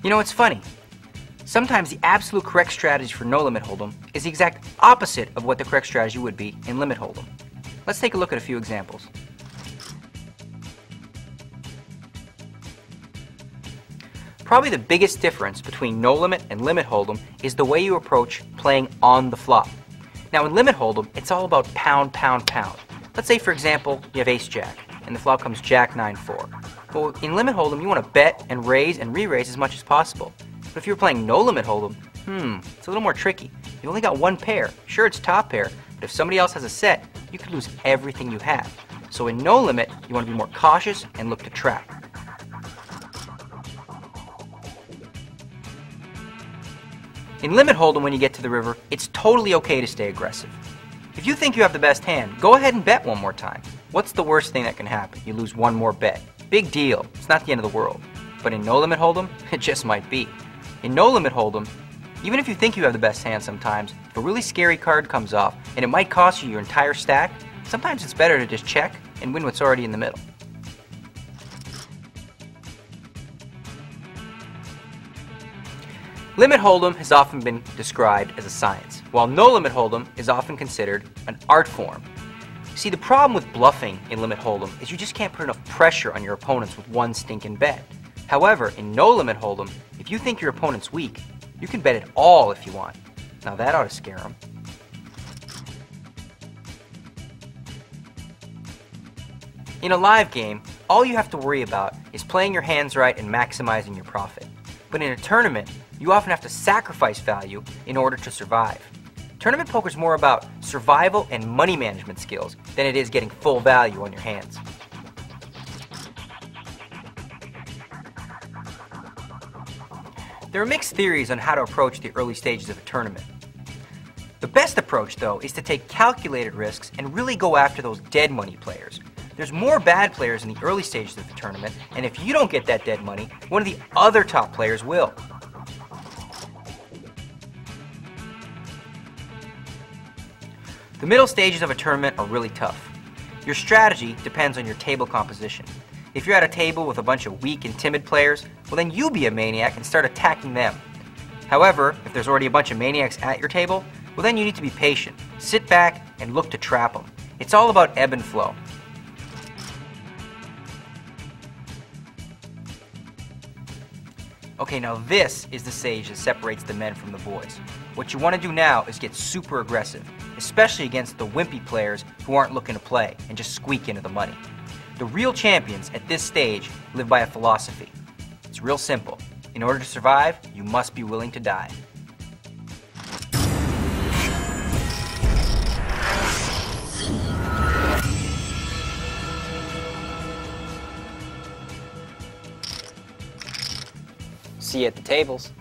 You know, it's funny. Sometimes the absolute correct strategy for no limit hold'em is the exact opposite of what the correct strategy would be in limit hold'em. Let's take a look at a few examples. Probably the biggest difference between no limit and limit hold'em is the way you approach playing on the flop. Now in limit hold'em, it's all about pound, pound, pound. Let's say, for example, you have ace jack and the flop comes jack 9-4. Well, in limit hold'em, you want to bet and raise and re-raise as much as possible. But if you're playing no limit hold'em, it's a little more tricky. You only got one pair. Sure, it's top pair, but if somebody else has a set, you could lose everything you have. So in no limit, you want to be more cautious and look to trap. In limit hold'em, when you get to the river, it's totally okay to stay aggressive. If you think you have the best hand, go ahead and bet one more time. What's the worst thing that can happen? You lose one more bet. Big deal. It's not the end of the world. But in no limit hold'em, it just might be. In no limit hold'em, even if you think you have the best hand sometimes, if a really scary card comes off and it might cost you your entire stack, sometimes it's better to just check and win what's already in the middle. Limit hold'em has often been described as a science, while no limit hold'em is often considered an art form. See, the problem with bluffing in limit hold'em is you just can't put enough pressure on your opponents with one stinking bet. However, in no limit hold'em, if you think your opponent's weak, you can bet it all if you want. Now that ought to scare them. In a live game, all you have to worry about is playing your hands right and maximizing your profit. But in a tournament, you often have to sacrifice value in order to survive. Tournament poker is more about survival and money management skills than it is getting full value on your hands. There are mixed theories on how to approach the early stages of a tournament. The best approach, though, is to take calculated risks and really go after those dead money players. There's more bad players in the early stages of the tournament, and if you don't get that dead money, one of the other top players will. The middle stages of a tournament are really tough. Your strategy depends on your table composition. If you're at a table with a bunch of weak and timid players, well then you be a maniac and start attacking them. However, if there's already a bunch of maniacs at your table, well then you need to be patient, sit back, and look to trap them. It's all about ebb and flow. Okay, now this is the stage that separates the men from the boys. What you want to do now is get super aggressive, especially against the wimpy players who aren't looking to play and just squeak into the money. The real champions at this stage live by a philosophy. It's real simple. In order to survive, you must be willing to die. See you at the tables.